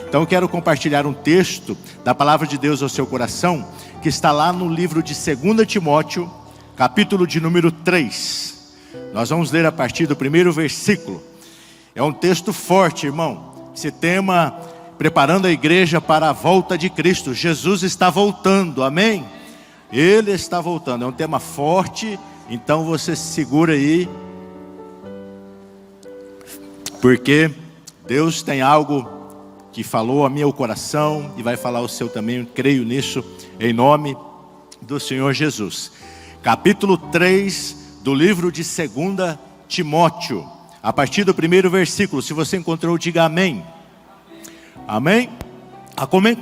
Então eu quero compartilhar um texto da palavra de Deus ao seu coração, que está lá no livro de 2 Timóteo, capítulo de número 3. Nós vamos ler a partir do primeiro versículo. É um texto forte, irmão. Esse tema, preparando a igreja para a volta de Cristo. Jesus está voltando, amém? Ele está voltando, é um tema forte, então você se segura aí, porque Deus tem algo que falou a meu coração e vai falar o seu também, eu creio nisso, em nome do Senhor Jesus. Capítulo 3 do livro de 2 Timóteo, a partir do primeiro versículo. Se você encontrou, diga amém. Amém?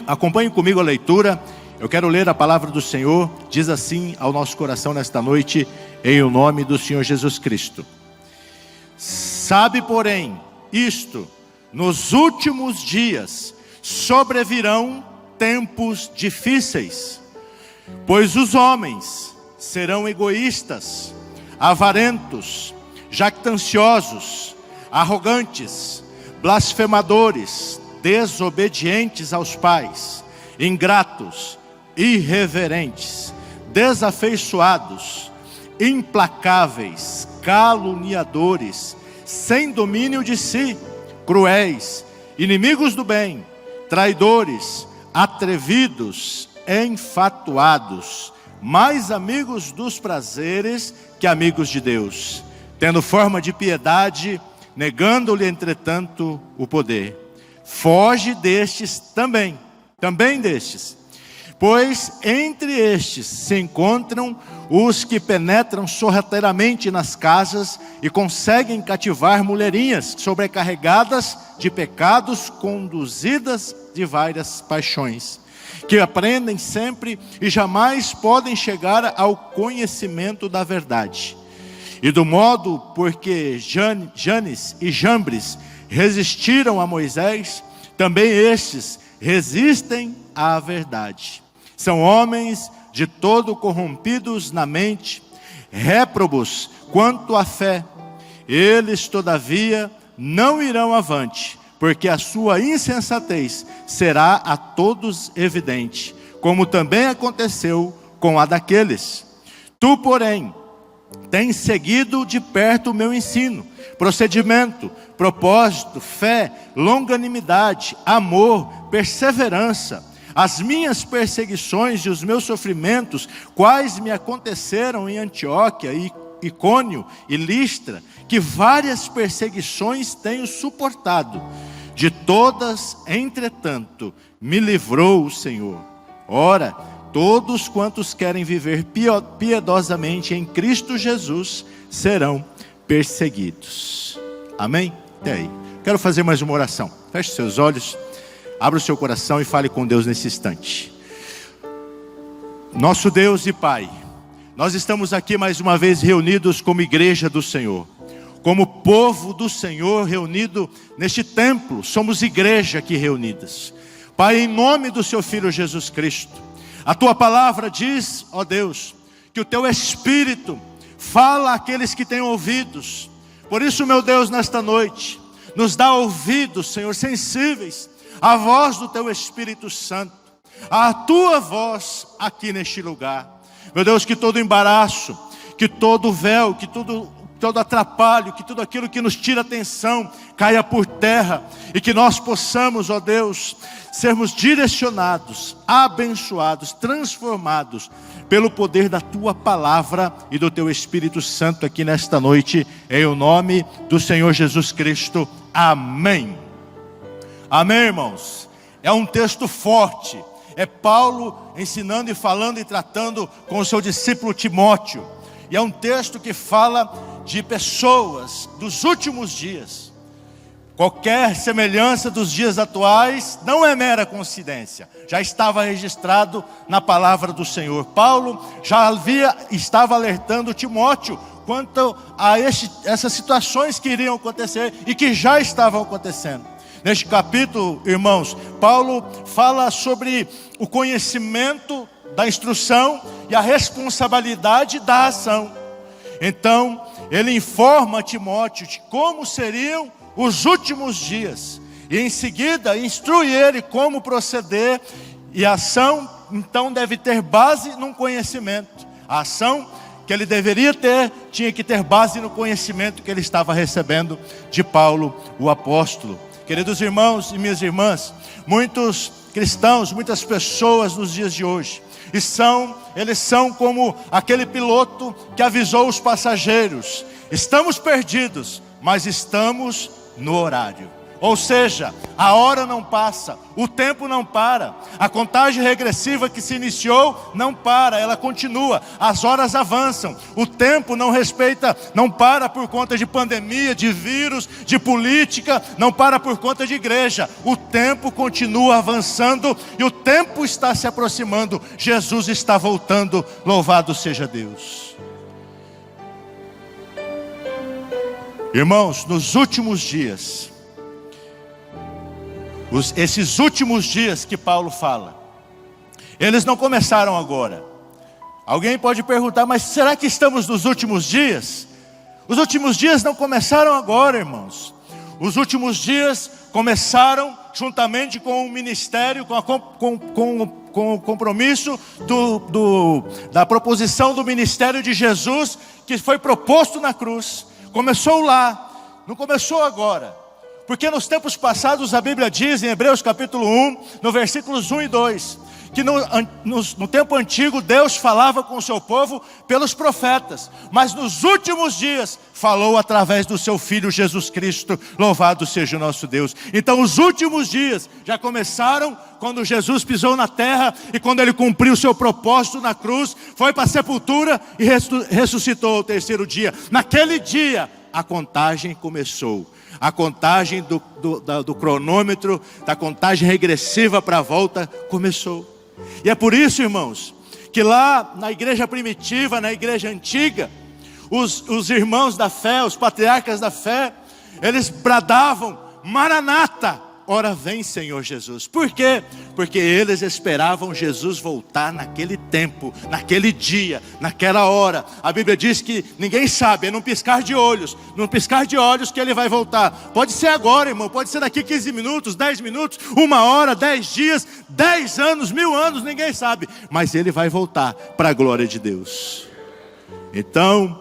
Acompanhe comigo a leitura. Eu quero ler a palavra do Senhor. Diz assim ao nosso coração nesta noite, em o nome do Senhor Jesus Cristo. Sabe, porém, isto: nos últimos dias sobrevirão tempos difíceis, pois os homens serão egoístas, avarentos, jactanciosos, arrogantes, blasfemadores, desobedientes aos pais, ingratos, irreverentes, desafeiçoados, implacáveis, caluniadores, sem domínio de si, cruéis, inimigos do bem, traidores, atrevidos, enfatuados, mais amigos dos prazeres que amigos de Deus, tendo forma de piedade, negando-lhe entretanto o poder. Foge destes também destes, pois entre estes se encontram os que penetram sorrateiramente nas casas e conseguem cativar mulherinhas sobrecarregadas de pecados, conduzidas de várias paixões, que aprendem sempre e jamais podem chegar ao conhecimento da verdade. E do modo porque Janes e Jambres resistiram a Moisés, também estes resistem à verdade. São homens de todo corrompidos na mente, réprobos quanto à fé. Eles, todavia, não irão avante, porque a sua insensatez será a todos evidente, como também aconteceu com a daqueles. Tu, porém, tens seguido de perto o meu ensino, procedimento, propósito, fé, longanimidade, amor, perseverança, as minhas perseguições e os meus sofrimentos, quais me aconteceram em Antioquia, Icônio e Listra, que várias perseguições tenho suportado. De todas, entretanto, me livrou o Senhor. Ora, todos quantos querem viver piedosamente em Cristo Jesus serão perseguidos. Amém? Até aí. Quero fazer mais uma oração. Feche seus olhos, abra o seu coração e fale com Deus nesse instante. Nosso Deus e Pai, nós estamos aqui mais uma vez reunidos como igreja do Senhor, como povo do Senhor reunido neste templo. Somos igreja aqui reunidas. Pai, em nome do seu Filho Jesus Cristo, a tua palavra diz, ó Deus, que o teu Espírito fala àqueles que têm ouvidos. Por isso, meu Deus, nesta noite, nos dá ouvidos, Senhor, sensíveis à voz do teu Espírito Santo, à tua voz aqui neste lugar. Meu Deus, que todo embaraço, que todo véu, que todo atrapalho, que tudo aquilo que nos tira atenção caia por terra, e que nós possamos, ó Deus, sermos direcionados, abençoados, transformados pelo poder da tua palavra e do teu Espírito Santo aqui nesta noite, em o nome do Senhor Jesus Cristo. Amém. Amém, irmãos? É um texto forte. É Paulo ensinando e falando e tratando com o seu discípulo Timóteo. E é um texto que fala de pessoas dos últimos dias. Qualquer semelhança dos dias atuais não é mera coincidência. Já estava registrado na palavra do Senhor. Paulo estava alertando Timóteo quanto a essas situações que iriam acontecer e que já estavam acontecendo. Neste capítulo, irmãos, Paulo fala sobre o conhecimento da instrução e a responsabilidade da ação. Então, ele informa Timóteo de como seriam os últimos dias. E em seguida, instrui ele como proceder. E a ação, então, deve ter base num conhecimento. A ação que ele deveria ter, tinha que ter base no conhecimento que ele estava recebendo de Paulo, o apóstolo. Queridos irmãos e minhas irmãs, muitos cristãos, muitas pessoas nos dias de hoje, eles são como aquele piloto que avisou os passageiros: estamos perdidos, mas estamos no horário. Ou seja, a hora não passa, o tempo não para, a contagem regressiva que se iniciou não para, ela continua, as horas avançam, o tempo não respeita, não para por conta de pandemia, de vírus, de política, não para por conta de igreja, o tempo continua avançando e o tempo está se aproximando, Jesus está voltando, louvado seja Deus. Irmãos, nos últimos dias, esses últimos dias que Paulo fala, eles não começaram agora. Alguém pode perguntar, mas será que estamos nos últimos dias? Os últimos dias não começaram agora, irmãos. Os últimos dias começaram juntamente com o ministério, com o compromisso da proposição do ministério de Jesus, que foi proposto na cruz. Começou lá, não começou agora. Porque nos tempos passados a Bíblia diz em Hebreus capítulo 1, no versículos 1 e 2, que no tempo antigo Deus falava com o seu povo pelos profetas, mas nos últimos dias falou através do seu Filho Jesus Cristo, louvado seja o nosso Deus. Então os últimos dias já começaram quando Jesus pisou na terra e quando ele cumpriu o seu propósito na cruz, foi para a sepultura e ressuscitou ao terceiro dia. Naquele dia a contagem começou. A contagem do cronômetro, da contagem regressiva para a volta começou. E é por isso, irmãos, que lá na igreja primitiva, na igreja antiga, os irmãos da fé, os patriarcas da fé, eles bradavam: Maranata, ora vem Senhor Jesus. Por quê? Porque eles esperavam Jesus voltar naquele tempo, naquele dia, naquela hora. A Bíblia diz que ninguém sabe, é num piscar de olhos que ele vai voltar. Pode ser agora, irmão, pode ser daqui 15 minutos, 10 minutos, 1 hora, 10 dias, 10 anos, 1000 anos, ninguém sabe. Mas ele vai voltar para a glória de Deus. Então,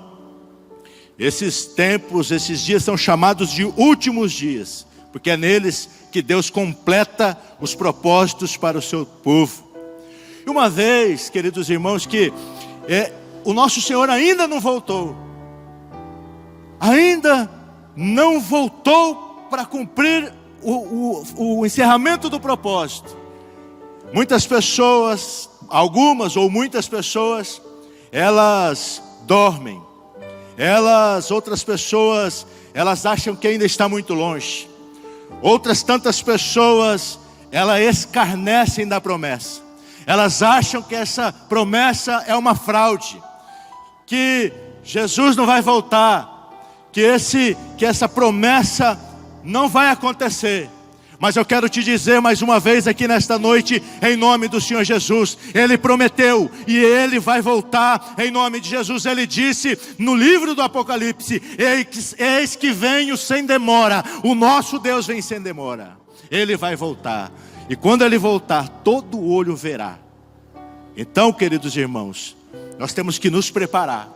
esses tempos, esses dias são chamados de últimos dias, porque é neles que Deus completa os propósitos para o seu povo. E uma vez, queridos irmãos, que o nosso Senhor ainda não voltou para cumprir o encerramento do propósito. Muitas pessoas, algumas ou muitas pessoas, elas dormem. Outras pessoas, elas acham que ainda está muito longe. Outras tantas pessoas, elas escarnecem da promessa. Elas acham que essa promessa é uma fraude, que Jesus não vai voltar, que essa promessa não vai acontecer. Mas eu quero te dizer mais uma vez aqui nesta noite, em nome do Senhor Jesus, Ele prometeu e Ele vai voltar em nome de Jesus. Ele disse no livro do Apocalipse: eis que venho sem demora, o nosso Deus vem sem demora. Ele vai voltar, e quando Ele voltar, todo olho verá. Então, queridos irmãos, nós temos que nos preparar.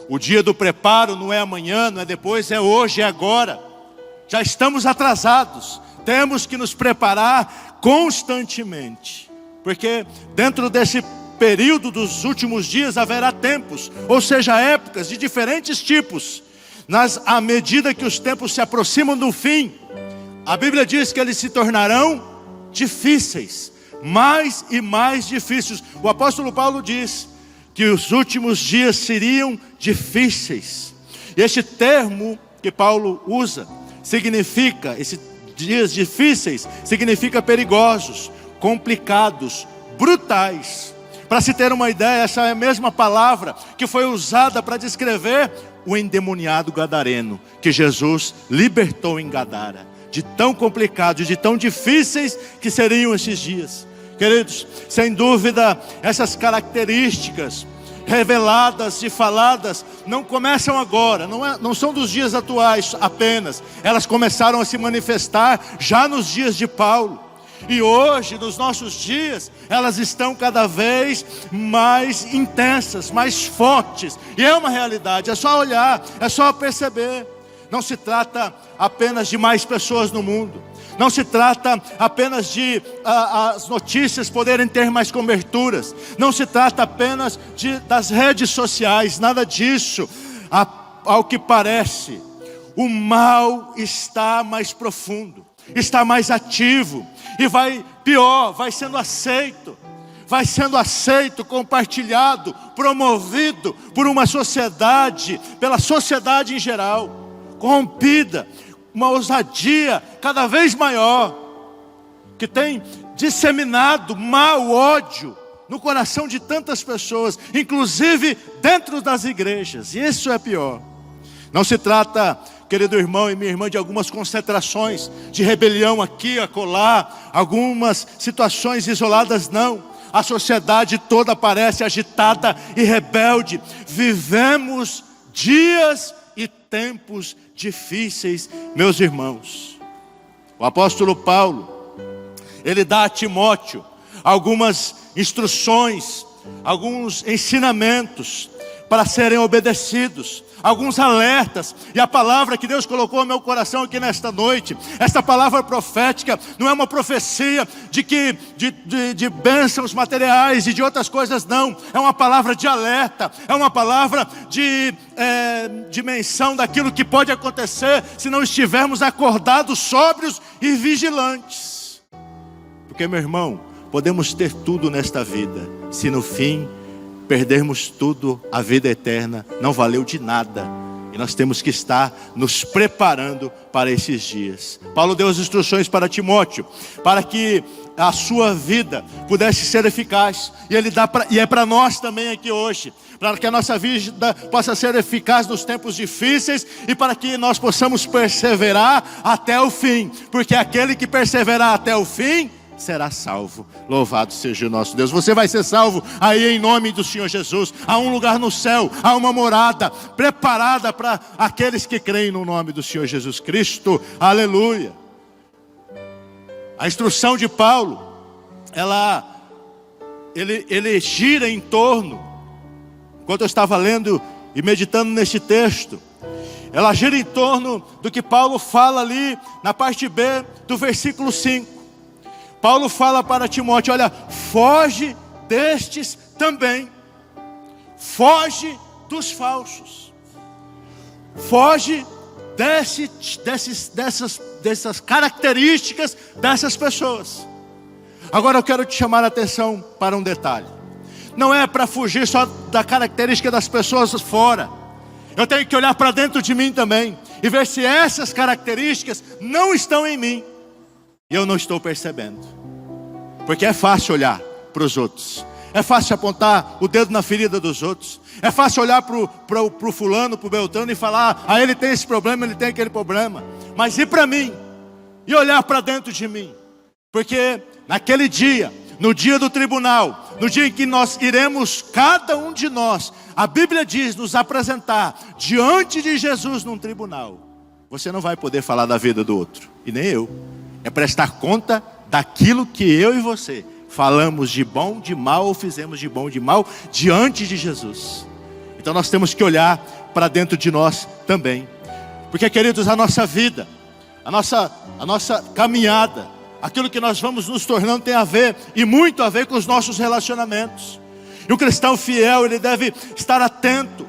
O dia do preparo não é amanhã, não é depois, é hoje, é agora. Já estamos atrasados. Temos que nos preparar constantemente, porque dentro desse período dos últimos dias haverá tempos, ou seja, épocas de diferentes tipos. À medida que os tempos se aproximam do fim, a Bíblia diz que eles se tornarão difíceis, mais e mais difíceis. O apóstolo Paulo diz que os últimos dias seriam difíceis. E este termo que Paulo usa significa, dias difíceis significa perigosos, complicados, brutais. Para se ter uma ideia, essa é a mesma palavra que foi usada para descrever o endemoniado gadareno, que Jesus libertou em Gadara. de tão complicados, de tão difíceis que seriam esses dias. Queridos, sem dúvida, essas características reveladas e faladas não começam agora, não são dos dias atuais apenas. Elas começaram a se manifestar já nos dias de Paulo. E hoje, nos nossos dias, elas estão cada vez mais intensas, mais fortes. E é uma realidade, é só olhar, é só perceber. Não se trata apenas de mais pessoas no mundo. Não se trata apenas de as notícias poderem ter mais coberturas. Não se trata apenas das redes sociais, nada disso. Ao que parece, o mal está mais profundo, está mais ativo. E vai sendo aceito, compartilhado, promovido por uma sociedade, pela sociedade em geral, corrompida, uma ousadia cada vez maior, que tem disseminado mal, ódio no coração de tantas pessoas, inclusive dentro das igrejas, e isso é pior. Não se trata, querido irmão e minha irmã, de algumas concentrações de rebelião aqui, acolá, algumas situações isoladas, não. A sociedade toda parece agitada e rebelde. Vivemos dias e tempos difíceis, meus irmãos. O apóstolo Paulo, ele dá a Timóteo algumas instruções, alguns ensinamentos para serem obedecidos, alguns alertas. E a palavra que Deus colocou no meu coração aqui nesta noite, esta palavra profética, não é uma profecia de bênçãos materiais e de outras coisas, não. É uma palavra de alerta, é uma palavra de menção daquilo que pode acontecer se não estivermos acordados, sóbrios e vigilantes. Porque, meu irmão, podemos ter tudo nesta vida, se no fim perdermos tudo, a vida eterna não valeu de nada. E nós temos que estar nos preparando para esses dias. Paulo deu as instruções para Timóteo, para que a sua vida pudesse ser eficaz. E é para nós também aqui hoje, para que a nossa vida possa ser eficaz nos tempos difíceis e para que nós possamos perseverar até o fim. Porque aquele que perseverar até o fim será salvo. Louvado seja o nosso Deus. Você vai ser salvo aí em nome do Senhor Jesus. Há um lugar no céu, há uma morada preparada para aqueles que creem no nome do Senhor Jesus Cristo. Aleluia. A instrução de Paulo, ele gira em torno, enquanto eu estava lendo e meditando neste texto, ela gira em torno do que Paulo fala ali na parte B do versículo 5. Paulo fala para Timóteo: olha, foge destes também. Foge dos falsos. Foge dessas características dessas pessoas. Agora eu quero te chamar a atenção para um detalhe. Não é para fugir só da característica das pessoas fora. Eu tenho que olhar para dentro de mim também e ver se essas características não estão em mim e eu não estou percebendo. Porque é fácil olhar para os outros, é fácil apontar o dedo na ferida dos outros, é fácil olhar para o fulano, para o Beltrano e falar: ah, ele tem esse problema, ele tem aquele problema. Mas e para mim? E olhar para dentro de mim? Porque naquele dia, no dia do tribunal, no dia em que nós iremos, cada um de nós, a Bíblia diz, nos apresentar diante de Jesus num tribunal, você não vai poder falar da vida do outro, e nem eu. É prestar conta daquilo que eu e você falamos de bom, de mal, ou fizemos de bom, de mal, diante de Jesus. Então nós temos que olhar para dentro de nós também. Porque, queridos, a nossa vida, a nossa caminhada, aquilo que nós vamos nos tornando tem a ver, e muito a ver, com os nossos relacionamentos. E o cristão fiel, ele deve estar atento,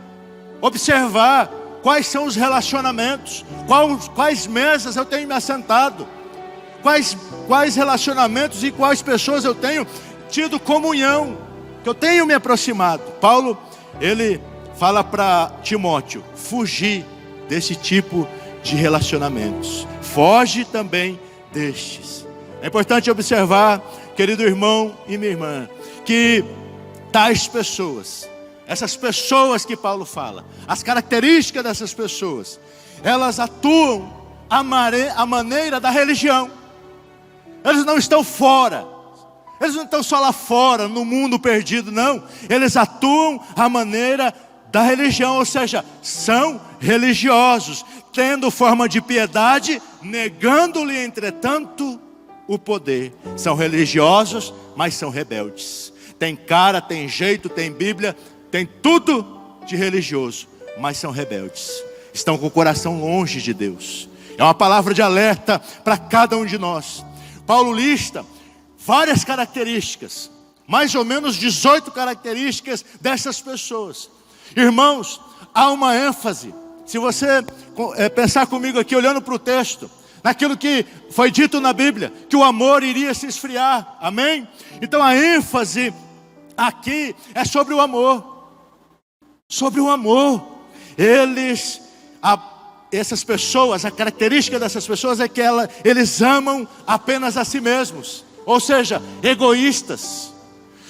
observar quais são os relacionamentos, quais mesas eu tenho me assentado, quais relacionamentos e quais pessoas eu tenho tido comunhão, que eu tenho me aproximado. Paulo, ele fala para Timóteo: fugir desse tipo de relacionamentos. Foge também destes. É importante observar, querido irmão e minha irmã, que tais pessoas, essas pessoas que Paulo fala, as características dessas pessoas, elas atuam a maneira da religião. Eles não estão fora. Eles não estão só lá fora, no mundo perdido, não. Eles atuam à maneira da religião, ou seja, são religiosos, tendo forma de piedade, negando-lhe, entretanto, o poder. São religiosos, mas são rebeldes. Tem cara, tem jeito, tem Bíblia, tem tudo de religioso, mas são rebeldes. Estão com o coração longe de Deus. É uma palavra de alerta para cada um de nós. Paulo lista várias características, mais ou menos 18 características dessas pessoas. Irmãos, há uma ênfase. Se você pensar comigo aqui, olhando para o texto, naquilo que foi dito na Bíblia, que o amor iria se esfriar, amém? Então a ênfase aqui é sobre o amor. Sobre o amor. Essas pessoas, a característica dessas pessoas é que eles amam apenas a si mesmos. Ou seja, egoístas.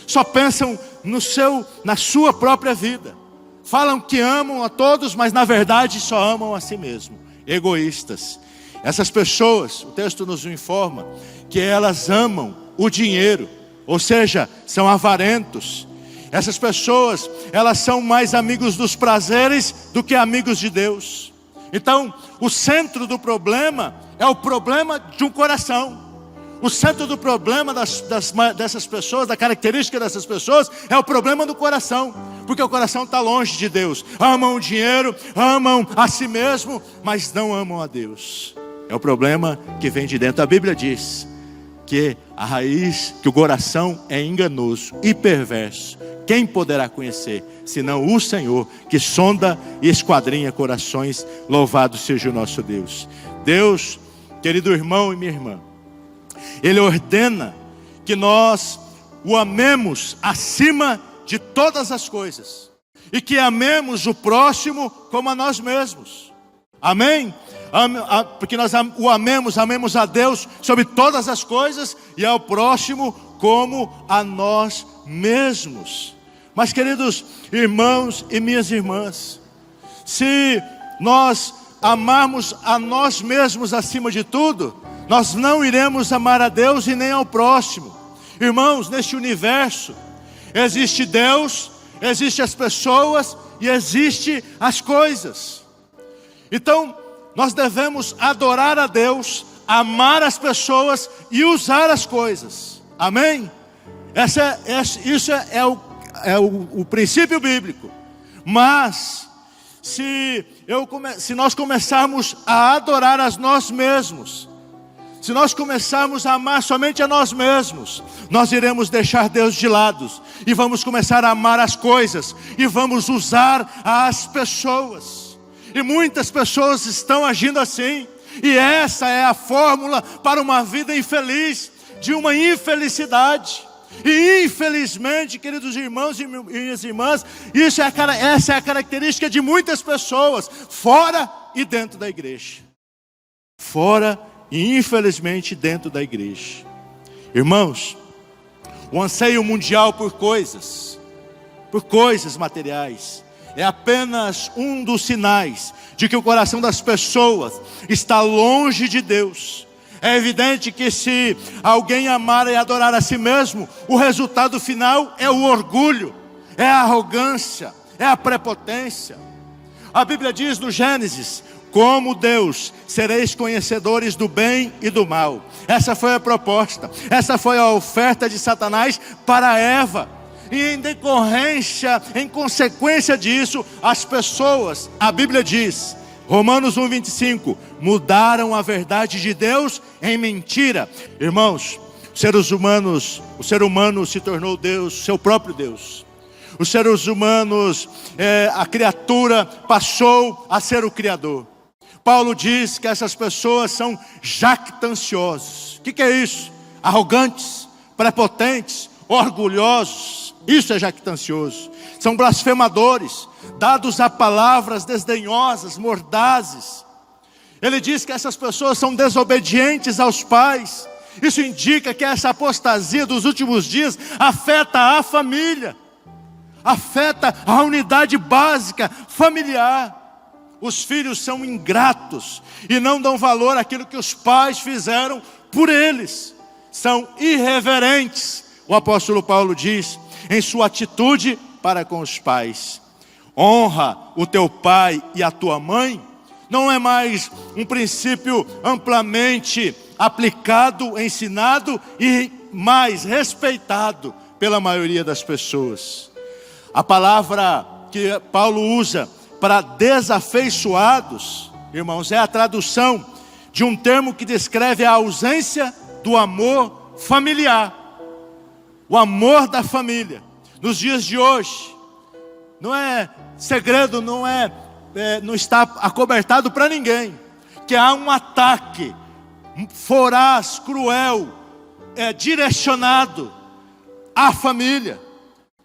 Só pensam na sua própria vida. Falam que amam a todos, mas na verdade só amam a si mesmo. Egoístas. Essas pessoas, o texto nos informa que elas amam o dinheiro. Ou seja, são avarentos. Essas pessoas, elas são mais amigos dos prazeres do que amigos de Deus. Então, o centro do problema é o problema de um coração. O centro do problema dessas pessoas, da característica dessas pessoas, é o problema do coração. Porque o coração está longe de Deus. Amam o dinheiro, amam a si mesmo, mas não amam a Deus. É o problema que vem de dentro. A Bíblia diz que a raiz, que o coração é enganoso e perverso. Quem poderá conhecer, senão o Senhor, que sonda e esquadrinha corações? Louvado seja o nosso Deus. Deus, querido irmão e minha irmã, Ele ordena que nós o amemos acima de todas as coisas. E que amemos o próximo como a nós mesmos. Amém? Porque nós amemos a Deus sobre todas as coisas e ao próximo como a nós mesmos. Mas queridos irmãos e minhas irmãs, se nós amarmos a nós mesmos acima de tudo, nós não iremos amar a Deus e nem ao próximo. Irmãos, neste universo existe Deus, existe as pessoas e existe as coisas. Então nós devemos adorar a Deus, amar as pessoas e usar as coisas. Amém? Isso é o princípio bíblico. Mas se nós começarmos a adorar a nós mesmos, se nós começarmos a amar somente a nós mesmos, nós iremos deixar Deus de lado e vamos começar a amar as coisas e vamos usar as pessoas. E muitas pessoas estão agindo assim. E essa é a fórmula para uma vida infeliz, de uma infelicidade. E infelizmente, queridos irmãos e minhas irmãs, essa é a característica de muitas pessoas, fora e dentro da igreja. Fora e infelizmente dentro da igreja. Irmãos, o anseio mundial por coisas materiais, é apenas um dos sinais de que o coração das pessoas está longe de Deus. É evidente que se alguém amar e adorar a si mesmo, o resultado final é o orgulho, é a arrogância, é a prepotência. A Bíblia diz no Gênesis: como Deus, sereis conhecedores do bem e do mal. Essa foi a proposta, essa foi a oferta de Satanás para Eva. E em consequência disso, as pessoas, a Bíblia diz, Romanos 1:25, mudaram a verdade de Deus em mentira. Irmãos, o ser humano se tornou Deus, seu próprio Deus. Os seres humanos, a criatura passou a ser o Criador. Paulo diz que essas pessoas são jactanciosos. O que é isso? Arrogantes, prepotentes, orgulhosos. Isso é jactancioso. São blasfemadores, dados a palavras desdenhosas, mordazes. Ele diz que essas pessoas são desobedientes aos pais. Isso indica que essa apostasia dos últimos dias afeta a família, afeta a unidade básica familiar. Os filhos são ingratos e não dão valor àquilo que os pais fizeram por eles. São irreverentes, o apóstolo Paulo diz, em sua atitude para com os pais. Honra o teu pai e a tua mãe não é mais um princípio amplamente aplicado, ensinado e mais respeitado pela maioria das pessoas. A palavra que Paulo usa para desafeiçoados, irmãos, é a tradução de um termo que descreve a ausência do amor familiar. O amor da família. Nos dias de hoje, não é segredo, não está acobertado para ninguém, que há um ataque voraz, cruel, direcionado à família.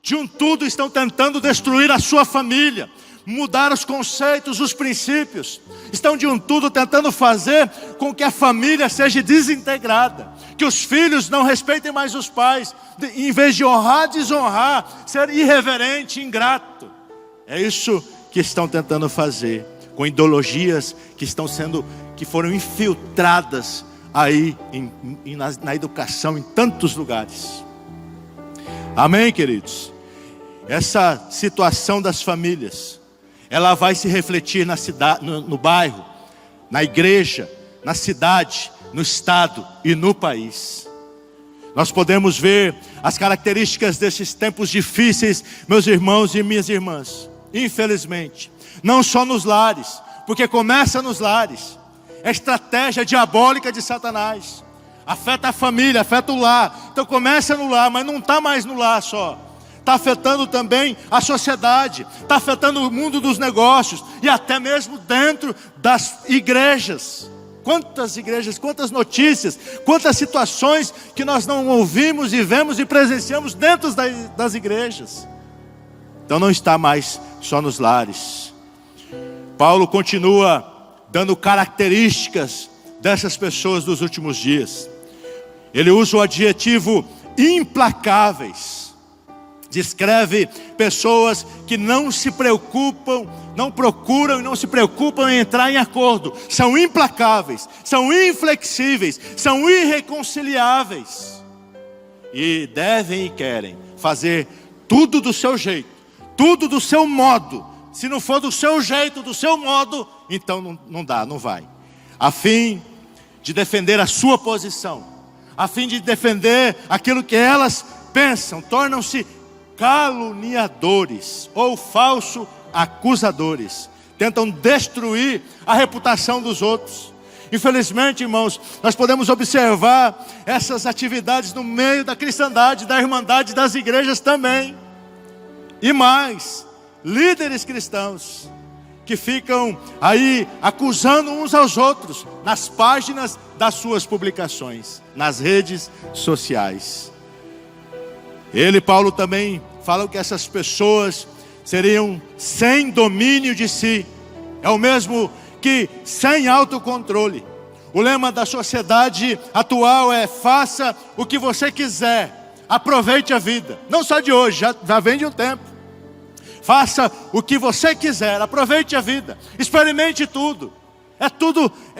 De um tudo estão tentando destruir a sua família, mudar os conceitos, os princípios. Estão de um tudo tentando fazer com que a família seja desintegrada, que os filhos não respeitem mais os pais, em vez de honrar, desonrar, ser irreverente, ingrato. É isso que estão tentando fazer, com ideologias que foram infiltradas aí na educação em tantos lugares. Amém, queridos? Essa situação das famílias, ela vai se refletir na cidade, no bairro, na igreja, na cidade, no estado e no país. Nós podemos ver as características desses tempos difíceis, meus irmãos e minhas irmãs. Infelizmente, não só nos lares, porque começa nos lares. É estratégia diabólica de Satanás. Afeta a família, afeta o lar. Então começa no lar, mas não está mais no lar só. Está afetando também a sociedade, está afetando o mundo dos negócios e até mesmo dentro das igrejas. Quantas igrejas, quantas notícias, quantas situações que nós não ouvimos e vemos e presenciamos dentro das igrejas. Então não está mais só nos lares. Paulo continua dando características dessas pessoas dos últimos dias. Ele usa o adjetivo implacáveis. Descreve pessoas que não se preocupam, não procuram e não se preocupam em entrar em acordo. São implacáveis, são inflexíveis, são irreconciliáveis. E devem e querem fazer tudo do seu jeito, tudo do seu modo. Se não for do seu jeito, do seu modo, então não dá, não vai. A fim de defender a sua posição, a fim de defender aquilo que elas pensam, tornam-se caluniadores ou falso acusadores. Tentam destruir a reputação dos outros. Infelizmente, irmãos, nós podemos observar essas atividades no meio da cristandade, da irmandade, das igrejas também. E mais, líderes cristãos que ficam aí acusando uns aos outros nas páginas das suas publicações, nas redes sociais. Paulo também fala que essas pessoas seriam sem domínio de si. É o mesmo que sem autocontrole. O lema da sociedade atual é: faça o que você quiser, aproveite a vida. Não só de hoje, já vem de um tempo. Faça o que você quiser, aproveite a vida, experimente tudo.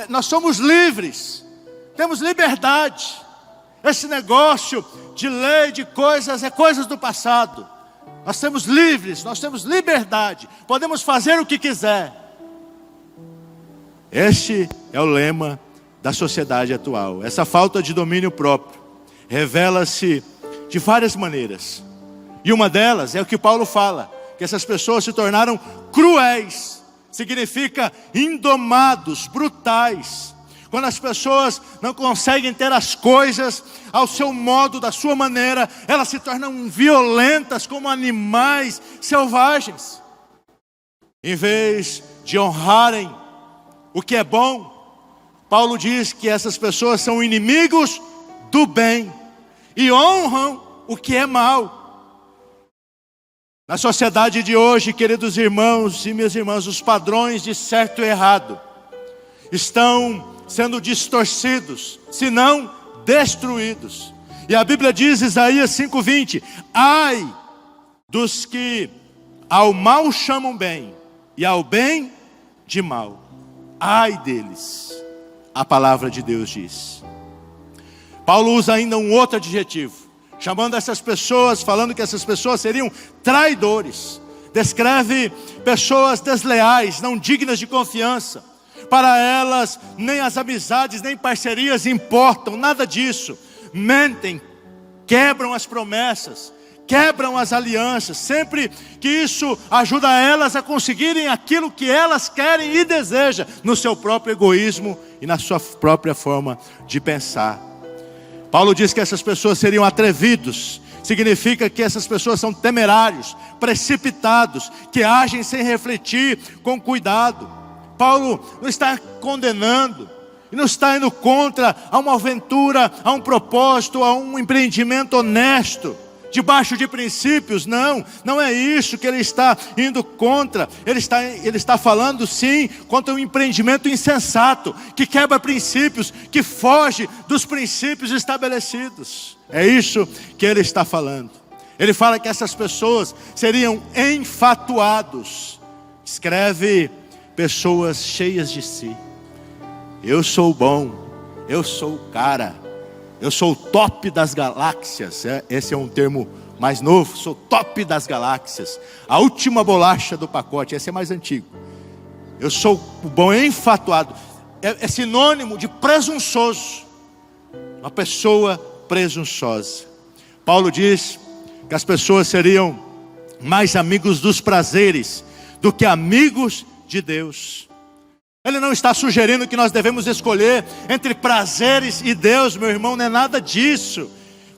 Nós somos livres, temos liberdade. Esse negócio de lei, de coisas, é coisas do passado. Nós somos livres, nós temos liberdade, podemos fazer o que quiser. Este é o lema da sociedade atual. Essa falta de domínio próprio revela-se de várias maneiras. E uma delas é o que Paulo fala, que essas pessoas se tornaram cruéis. Significa indomados, brutais. Quando as pessoas não conseguem ter as coisas ao seu modo, da sua maneira, elas se tornam violentas como animais selvagens. Em vez de honrarem o que é bom, Paulo diz que essas pessoas são inimigos do bem e honram o que é mal. Na sociedade de hoje, queridos irmãos e minhas irmãs, os padrões de certo e errado estão sendo distorcidos, se não destruídos. E a Bíblia diz, Isaías 5:20: ai dos que ao mal chamam bem, e ao bem de mal. Ai deles, a palavra de Deus diz. Paulo usa ainda um outro adjetivo, chamando essas pessoas, falando que essas pessoas seriam traidores. Descreve pessoas desleais, não dignas de confiança. Para elas, nem as amizades, nem parcerias importam, nada disso. Mentem, quebram as promessas, quebram as alianças, sempre que isso ajuda elas a conseguirem aquilo que elas querem e desejam, no seu próprio egoísmo e na sua própria forma de pensar. Paulo diz que essas pessoas seriam atrevidos. Significa que essas pessoas são temerários, precipitados, que agem sem refletir, com cuidado. Paulo não está condenando, não está indo contra a uma aventura, a um propósito, a um empreendimento honesto, debaixo de princípios. Não é isso que ele está indo contra. Ele está falando sim contra um empreendimento insensato, que quebra princípios, que foge dos princípios estabelecidos. É isso que ele está falando. Ele fala que essas pessoas seriam enfatuados. Escreve pessoas cheias de si. Eu sou bom, eu sou o cara, eu sou o top das galáxias. Esse é um termo mais novo, sou top das galáxias. A última bolacha do pacote, esse é mais antigo. Eu sou o bom, enfatuado. É sinônimo de presunçoso. Uma pessoa presunçosa. Paulo diz que as pessoas seriam mais amigos dos prazeres do que amigos de Deus. Ele não está sugerindo que nós devemos escolher entre prazeres e Deus, meu irmão, não é nada disso.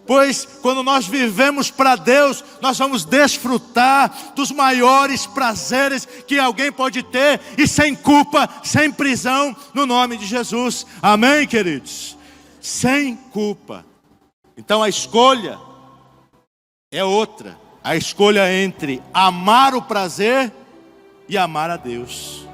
Pois quando nós vivemos para Deus, nós vamos desfrutar dos maiores prazeres que alguém pode ter, e sem culpa, sem prisão, no nome de Jesus. Amém, queridos? Sem culpa. Então a escolha é outra. A escolha é entre amar o prazer e amar a Deus.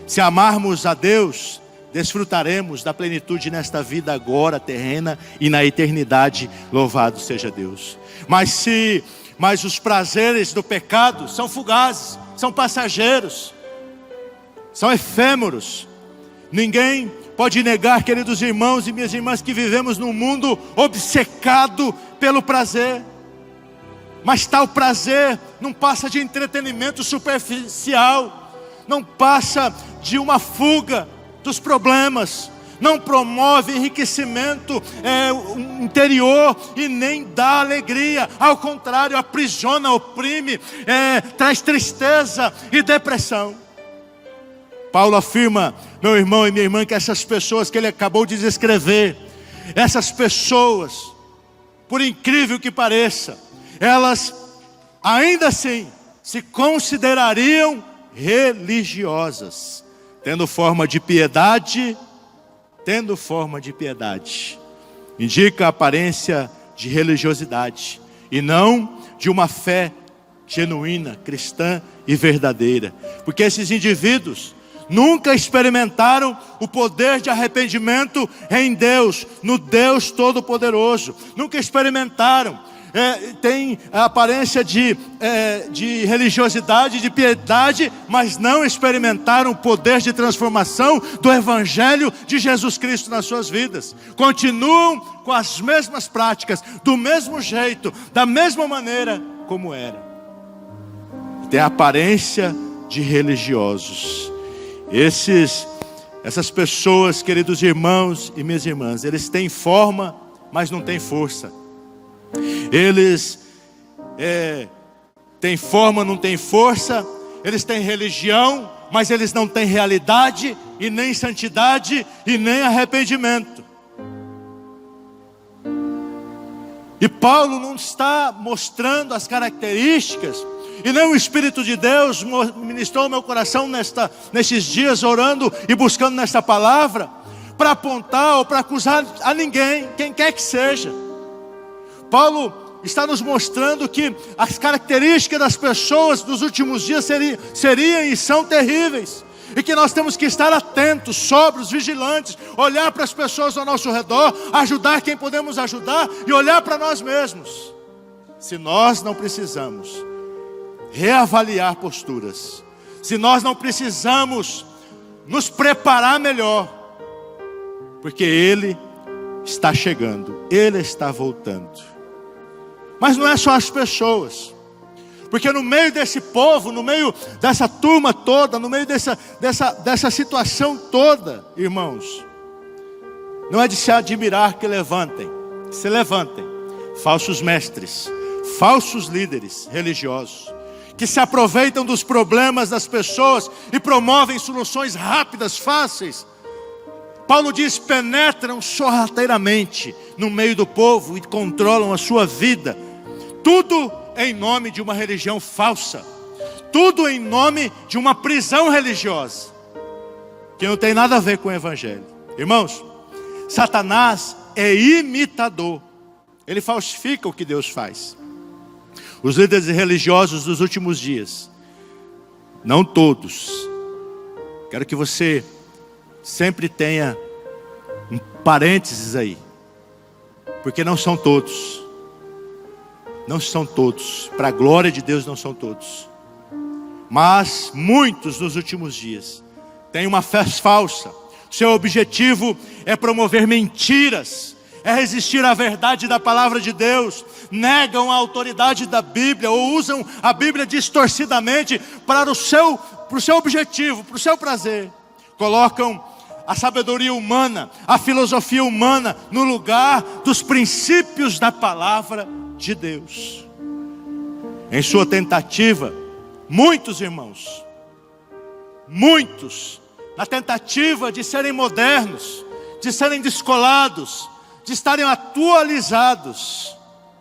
Se amarmos a Deus, desfrutaremos da plenitude nesta vida agora terrena e na eternidade. Louvado seja Deus. Mas os prazeres do pecado são fugazes, são passageiros, são efêmeros. Ninguém pode negar, queridos irmãos e minhas irmãs, que vivemos num mundo obcecado pelo prazer. Mas tal prazer não passa de entretenimento superficial, não passa de uma fuga dos problemas, não promove enriquecimento interior e nem dá alegria. Ao contrário, aprisiona, oprime, traz tristeza e depressão. Paulo afirma, meu irmão e minha irmã, que essas pessoas que ele acabou de descrever, essas pessoas, por incrível que pareça, elas ainda assim se considerariam religiosas, tendo forma de piedade, indica a aparência de religiosidade, e não de uma fé genuína, cristã e verdadeira. Porque esses indivíduos nunca experimentaram o poder de arrependimento em Deus, no Deus Todo-Poderoso. Nunca experimentaram. Tem a aparência de religiosidade, de piedade, mas não experimentaram o poder de transformação do Evangelho de Jesus Cristo nas suas vidas. Continuam com as mesmas práticas, do mesmo jeito, da mesma maneira como era. Tem a aparência de religiosos. Essas pessoas, queridos irmãos e minhas irmãs, eles têm forma, mas não têm força. Eles têm forma, não têm força. Eles têm religião, mas eles não têm realidade, e nem santidade, e nem arrependimento. E Paulo não está mostrando as características, e nem o Espírito de Deus ministrou meu coração nestes dias, orando e buscando nesta palavra, para apontar ou para acusar a ninguém, quem quer que seja. Paulo está nos mostrando que as características das pessoas dos últimos dias seriam e são terríveis, e que nós temos que estar atentos, sóbrios, vigilantes, olhar para as pessoas ao nosso redor, ajudar quem podemos ajudar e olhar para nós mesmos. Se nós não precisamos reavaliar posturas, se nós não precisamos nos preparar melhor, porque Ele está chegando, Ele está voltando. Mas não é só as pessoas, porque no meio desse povo, no meio dessa turma toda, no meio dessa situação toda, irmãos, não é de se admirar que se levantem falsos mestres, falsos líderes religiosos, que se aproveitam dos problemas das pessoas e promovem soluções rápidas, fáceis. Paulo diz: penetram sorrateiramente no meio do povo e controlam a sua vida. Tudo em nome de uma religião falsa. Tudo em nome de uma prisão religiosa, que não tem nada a ver com o evangelho. Irmãos, Satanás é imitador. Ele falsifica o que Deus faz. Os líderes religiosos dos últimos dias, não todos, quero que você sempre tenha um parênteses aí, porque não são todos, para a glória de Deus não são todos, mas muitos nos últimos dias têm uma fé falsa. Seu objetivo é promover mentiras, é resistir à verdade da palavra de Deus, negam a autoridade da Bíblia, ou usam a Bíblia distorcidamente para o seu objetivo, para o seu prazer. Colocam a sabedoria humana, a filosofia humana no lugar dos princípios da palavra de Deus. Em sua tentativa, muitos irmãos, na tentativa de serem modernos, de serem descolados, de estarem atualizados,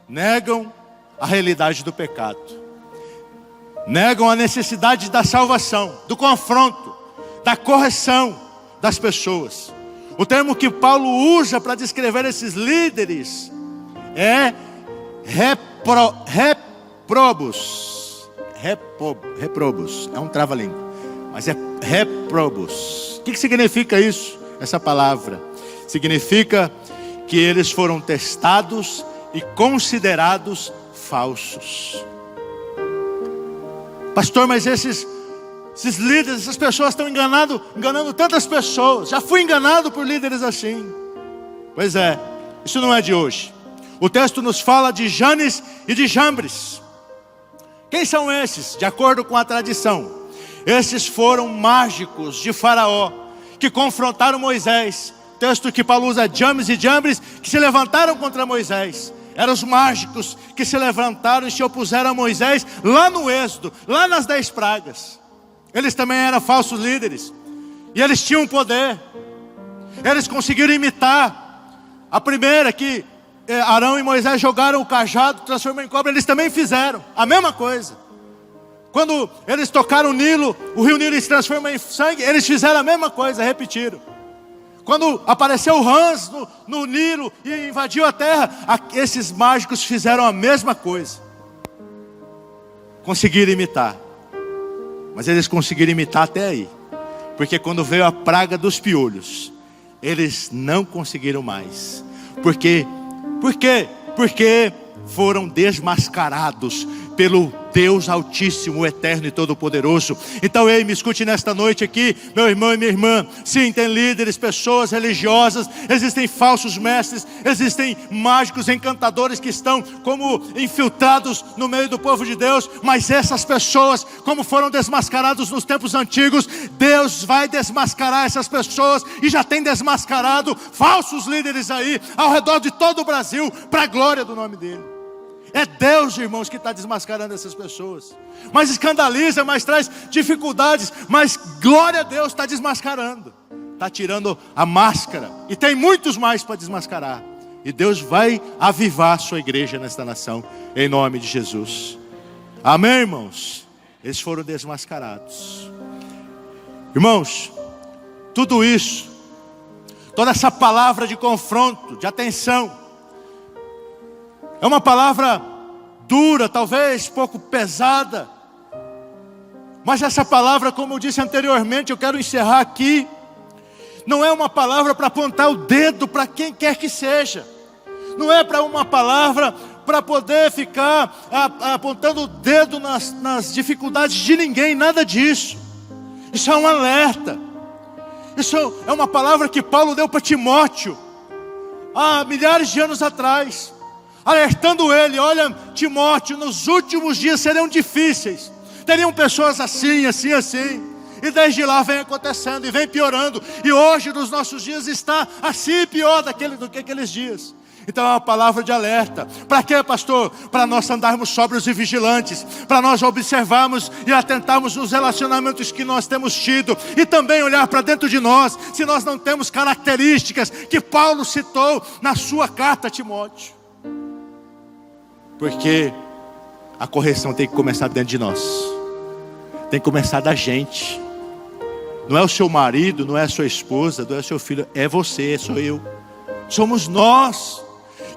negam a realidade do pecado, negam a necessidade da salvação, do confronto, da correção das pessoas. O termo que Paulo usa para descrever esses líderes é reprobos. É um trava-língua, mas é reprobos. O que significa isso? Essa palavra significa que eles foram testados e considerados falsos. Pastor, mas esses líderes, essas pessoas estão enganando tantas pessoas. Já fui enganado por líderes assim. Pois é, isso não é de hoje. O texto nos fala de Janes e de Jambres. Quem são esses? De acordo com a tradição, esses foram mágicos de Faraó, que confrontaram Moisés. Texto que Paulo usa, Janes e Jambres, que se levantaram contra Moisés. Eram os mágicos que se levantaram e se opuseram a Moisés lá no Êxodo, lá nas 10 pragas. Eles também eram falsos líderes, e eles tinham poder. Eles conseguiram imitar a primeira, que Arão e Moisés jogaram o cajado, transformou em cobra. Eles também fizeram a mesma coisa. Quando eles tocaram o Nilo, o rio Nilo se transformou em sangue, eles fizeram a mesma coisa, repetiram. Quando apareceu o rãs no Nilo e invadiu a terra, esses mágicos fizeram a mesma coisa. Conseguiram imitar. Mas eles conseguiram imitar até aí. Porque quando veio a praga dos piolhos, eles não conseguiram mais. Por quê? Porque foram desmascarados pelo Deus Altíssimo, Eterno e Todo-Poderoso. Então, me escute nesta noite aqui, meu irmão e minha irmã. Sim, tem líderes, pessoas religiosas, existem falsos mestres, existem mágicos, encantadores que estão como infiltrados no meio do povo de Deus. Mas essas pessoas, como foram desmascarados nos tempos antigos, Deus vai desmascarar essas pessoas, e já tem desmascarado falsos líderes aí, ao redor de todo o Brasil, para a glória do nome dele. É Deus, irmãos, que está desmascarando essas pessoas. Mas escandaliza, mas traz dificuldades. Mas glória a Deus, está desmascarando. Está tirando a máscara. E tem muitos mais para desmascarar. E Deus vai avivar a sua igreja nesta nação, em nome de Jesus. Amém, irmãos? Eles foram desmascarados. Irmãos, tudo isso, toda essa palavra de confronto, de atenção, é uma palavra dura, talvez pouco pesada. Mas essa palavra, como eu disse anteriormente, eu quero encerrar aqui, não é uma palavra para apontar o dedo para quem quer que seja. Não é para uma palavra para poder ficar apontando o dedo nas dificuldades de ninguém, nada disso. Isso é um alerta. Isso é uma palavra que Paulo deu para Timóteo, há milhares de anos atrás, alertando ele: olha, Timóteo, nos últimos dias serão difíceis, teriam pessoas assim, assim, assim. E desde lá vem acontecendo e vem piorando. E hoje nos nossos dias está assim pior do que aqueles dias. Então é uma palavra de alerta. Para quê, pastor? Para nós andarmos sóbrios e vigilantes, para nós observarmos e atentarmos nos relacionamentos que nós temos tido, e também olhar para dentro de nós, se nós não temos características que Paulo citou na sua carta a Timóteo. Porque a correção tem que começar dentro de nós, tem que começar da gente. Não é o seu marido, não é a sua esposa, não é o seu filho, é você, sou eu. Somos nós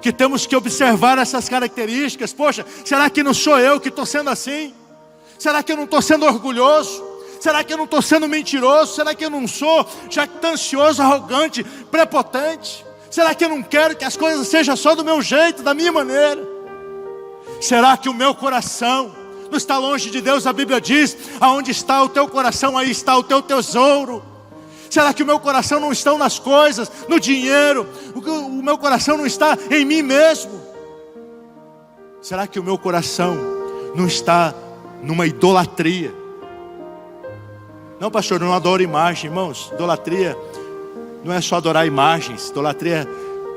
que temos que observar essas características. Poxa, será que não sou eu que estou sendo assim? Será que eu não estou sendo orgulhoso? Será que eu não estou sendo mentiroso? Será que eu não sou jactancioso, arrogante, prepotente? Será que eu não quero que as coisas sejam só do meu jeito, da minha maneira? Será que o meu coração não está longe de Deus? A Bíblia diz: aonde está o teu coração, aí está o teu tesouro. Será que o meu coração não está nas coisas, no dinheiro? O meu coração não está em mim mesmo? Será que o meu coração não está numa idolatria? Não, pastor, eu não adoro imagem. Irmãos, idolatria não é só adorar imagens. Idolatria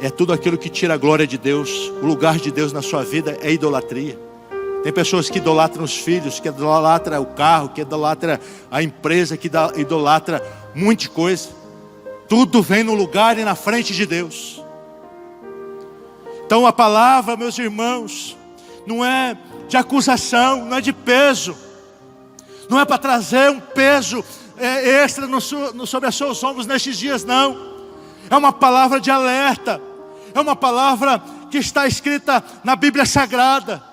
é tudo aquilo que tira a glória de Deus. O lugar de Deus na sua vida é idolatria. Tem pessoas que idolatram os filhos, que idolatram o carro, que idolatram a empresa, que idolatra muita coisa. Tudo vem no lugar e na frente de Deus. Então a palavra, meus irmãos, não é de acusação, não é de peso, não é para trazer um peso extra sobre os seus ombros nestes dias, não. É uma palavra de alerta, é uma palavra que está escrita na Bíblia Sagrada.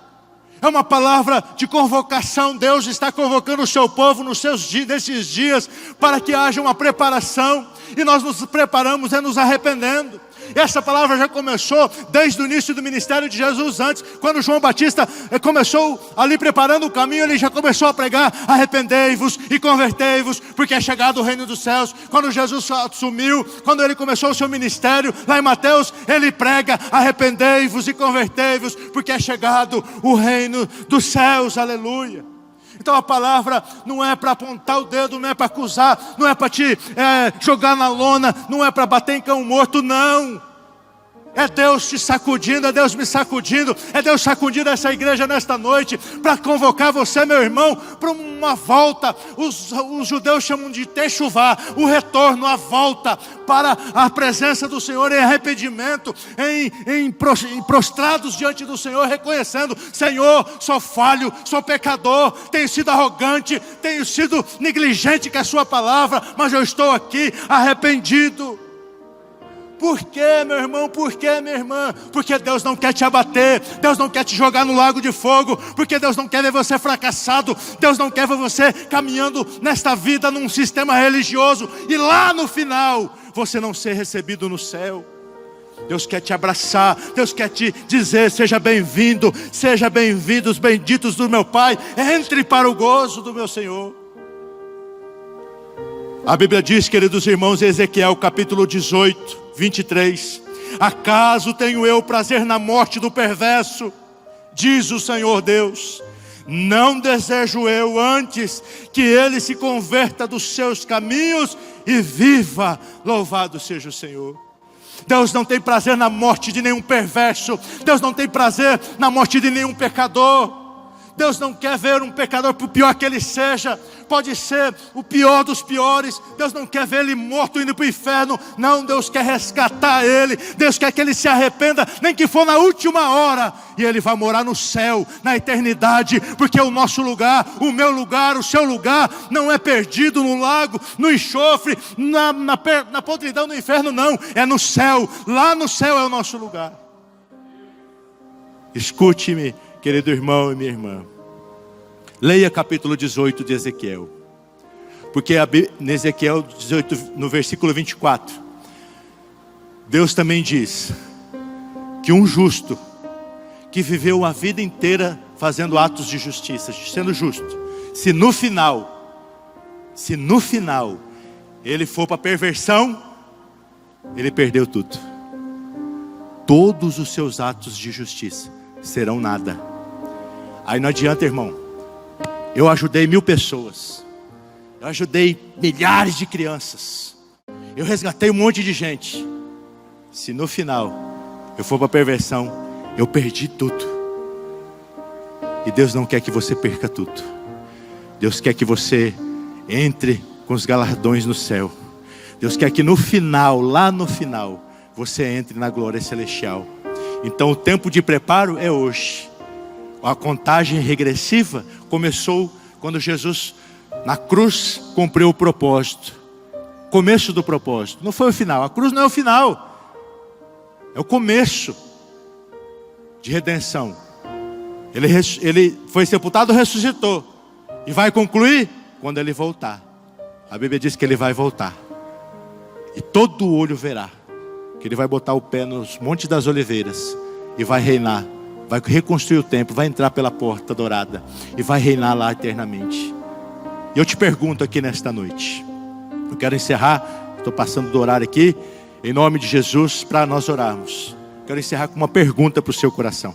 É uma palavra de convocação. Deus está convocando o seu povo nesses dias para que haja uma preparação. E nós nos preparamos nos arrependendo. Essa palavra já começou desde o início do ministério de Jesus. Antes, quando João Batista começou ali preparando o caminho, ele já começou a pregar: arrependei-vos e convertei-vos, porque é chegado o reino dos céus. Quando Jesus assumiu, quando ele começou o seu ministério, lá em Mateus, ele prega: arrependei-vos e convertei-vos, porque é chegado o reino dos céus. Aleluia. Então a palavra não é para apontar o dedo, não é para acusar, não é para te jogar na lona, não é para bater em cão morto, não. É Deus te sacudindo, é Deus me sacudindo, é Deus sacudindo essa igreja nesta noite, para convocar você, meu irmão, para uma volta. Os judeus chamam de techuvá, o retorno, a volta para a presença do Senhor em arrependimento, em prostrados diante do Senhor, reconhecendo: Senhor, sou falho, sou pecador, tenho sido arrogante, tenho sido negligente com a sua palavra, mas eu estou aqui arrependido. Por quê, meu irmão? Por quê, minha irmã? Porque Deus não quer te abater, Deus não quer te jogar no lago de fogo, porque Deus não quer ver você fracassado, Deus não quer ver você caminhando nesta vida num sistema religioso e lá no final você não ser recebido no céu. Deus quer te abraçar, Deus quer te dizer: seja bem-vindo, seja bem-vindos, benditos do meu Pai, entre para o gozo do meu Senhor. A Bíblia diz, queridos irmãos, em Ezequiel capítulo 18, 23: acaso tenho eu prazer na morte do perverso? Diz o Senhor Deus. Não desejo eu antes que ele se converta dos seus caminhos e viva. Louvado seja o Senhor. Deus não tem prazer na morte de nenhum perverso. Deus não tem prazer na morte de nenhum pecador. Deus não quer ver um pecador, por pior que ele seja, pode ser o pior dos piores. Deus não quer ver ele morto indo para o inferno. Não, Deus quer resgatar ele. Deus quer que ele se arrependa, nem que for na última hora, e ele vai morar no céu, na eternidade. Porque o nosso lugar, o meu lugar, o seu lugar não é perdido no lago, no enxofre, na podridão do inferno, não. É no céu. Lá no céu é o nosso lugar. Escute-me, querido irmão e minha irmã. Leia capítulo 18 de Ezequiel. Porque em Ezequiel 18, no versículo 24, Deus também diz que um justo que viveu a vida inteira fazendo atos de justiça, sendo justo, se no final ele for para a perversão, ele perdeu tudo. Todos os seus atos de justiça serão nada. Aí não adianta, irmão. Eu ajudei 1000 pessoas. Eu ajudei milhares de crianças. Eu resgatei um monte de gente. Se no final eu for para a perversão, eu perdi tudo. E Deus não quer que você perca tudo. Deus quer que você entre com os galardões no céu. Deus quer que no final, lá no final, você entre na glória celestial. Então o tempo de preparo é hoje. A contagem regressiva começou quando Jesus na cruz cumpriu o propósito. Começo do propósito. Não foi o final. A cruz não é o final. É o começo de redenção. Ele foi sepultado, ressuscitou. E vai concluir quando ele voltar. A Bíblia diz que ele vai voltar. E todo olho verá que ele vai botar o pé nos montes das oliveiras e vai reinar. Vai reconstruir o templo, vai entrar pela porta dourada e vai reinar lá eternamente. E eu te pergunto aqui nesta noite. Eu quero encerrar, estou passando do horário aqui, em nome de Jesus, para nós orarmos. Quero encerrar com uma pergunta para o seu coração.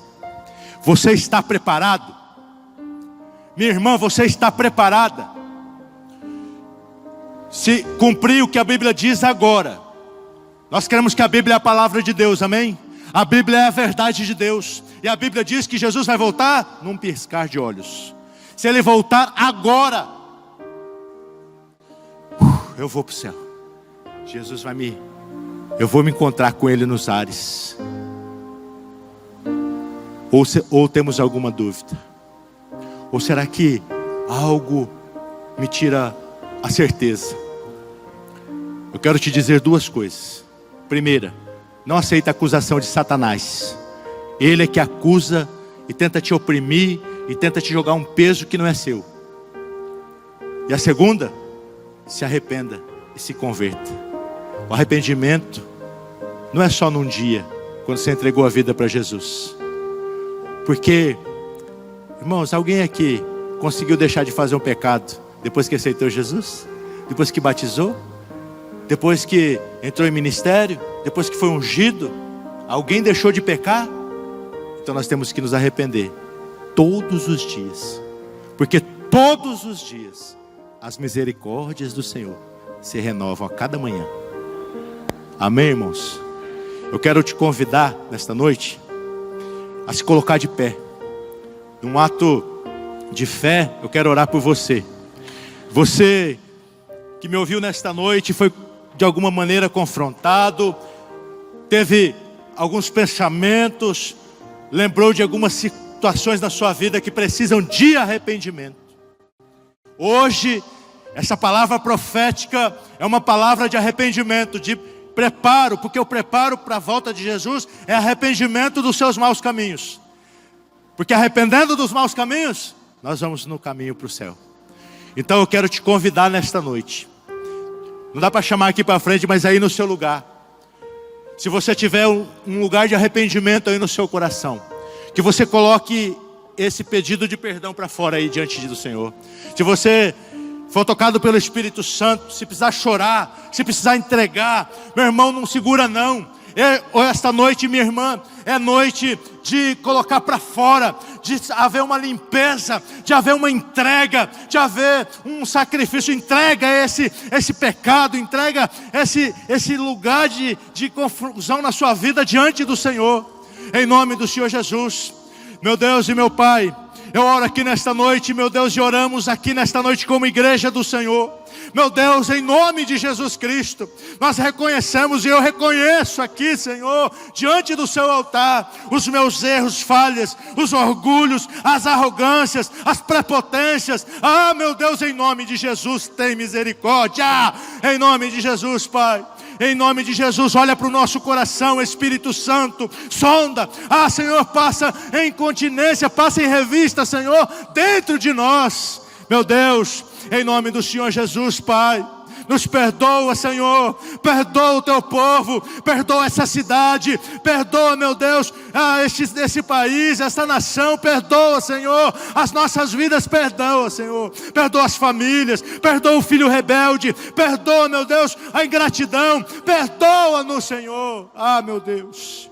Você está preparado? Minha irmã, você está preparada? Se cumprir o que a Bíblia diz agora. Nós queremos que a Bíblia é a palavra de Deus, amém? A Bíblia é a verdade de Deus. E a Bíblia diz que Jesus vai voltar num piscar de olhos. Se Ele voltar agora, eu vou para o céu. Jesus eu vou me encontrar com Ele nos ares. Ou temos alguma dúvida? Ou será que algo me tira a certeza? Eu quero te dizer 2 coisas. Primeira, não aceita a acusação de Satanás. Ele é que acusa e tenta te oprimir e tenta te jogar um peso que não é seu. E a segunda, se arrependa e se converta. O arrependimento não é só num dia, quando você entregou a vida para Jesus. Porque, irmãos, alguém aqui conseguiu deixar de fazer um pecado depois que aceitou Jesus? Depois que batizou? Depois que entrou em ministério? Depois que foi ungido? Alguém deixou de pecar? Então nós temos que nos arrepender todos os dias. Porque todos os dias as misericórdias do Senhor se renovam a cada manhã. Amém, irmãos? Eu quero te convidar nesta noite a se colocar de pé. Num ato de fé, eu quero orar por você. Você que me ouviu nesta noite, foi de alguma maneira confrontado, teve alguns pensamentos, lembrou de algumas situações na sua vida que precisam de arrependimento. Hoje, essa palavra profética é uma palavra de arrependimento, de preparo, porque o preparo para a volta de Jesus é arrependimento dos seus maus caminhos. Porque arrependendo dos maus caminhos, nós vamos no caminho para o céu. Então eu quero te convidar nesta noite. Não dá para chamar aqui para frente, mas aí no seu lugar. Se você tiver um lugar de arrependimento aí no seu coração, que você coloque esse pedido de perdão para fora aí diante do Senhor. Se você for tocado pelo Espírito Santo, se precisar chorar, se precisar entregar, meu irmão, não segura não. Esta noite, minha irmã, é noite de colocar para fora, de haver uma limpeza, de haver uma entrega, de haver um sacrifício. Entrega esse pecado, entrega esse lugar de confusão na sua vida diante do Senhor, em nome do Senhor Jesus. Meu Deus e meu Pai, eu oro aqui nesta noite, meu Deus, e oramos aqui nesta noite como igreja do Senhor. Meu Deus, em nome de Jesus Cristo, nós reconhecemos e eu reconheço aqui, Senhor, diante do seu altar, os meus erros, falhas, os orgulhos, as arrogâncias, as prepotências. Ah, meu Deus, em nome de Jesus, tem misericórdia. Em nome de Jesus, Pai. Em nome de Jesus, olha para o nosso coração, Espírito Santo, sonda. Ah, Senhor, passa em continência, passa em revista, Senhor, dentro de nós. Meu Deus, em nome do Senhor Jesus, Pai. Nos perdoa, Senhor. Perdoa o teu povo. Perdoa essa cidade. Perdoa, meu Deus, esse país, essa nação. Perdoa, Senhor. As nossas vidas, perdoa, Senhor. Perdoa as famílias. Perdoa o filho rebelde. Perdoa, meu Deus, a ingratidão. Perdoa-nos, Senhor. Meu Deus.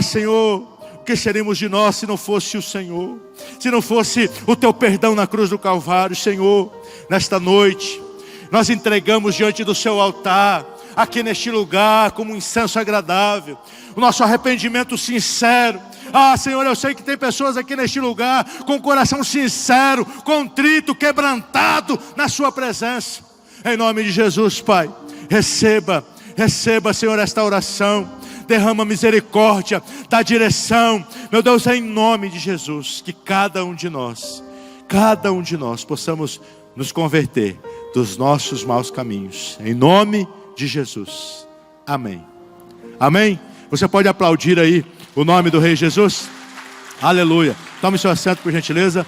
Senhor, o que seríamos de nós se não fosse o Senhor? Se não fosse o teu perdão na cruz do Calvário, Senhor. Nesta noite, nós entregamos diante do seu altar, aqui neste lugar, como um incenso agradável, o nosso arrependimento sincero. Senhor, eu sei que tem pessoas aqui neste lugar com o coração sincero, contrito, quebrantado na sua presença. Em nome de Jesus, Pai, receba, Senhor, esta oração. Derrama misericórdia, dá direção, meu Deus, em nome de Jesus, que cada um de nós possamos nos converter dos nossos maus caminhos, em nome de Jesus, amém, amém. Você pode aplaudir aí o nome do Rei Jesus? Aleluia. Tome seu assento, por gentileza.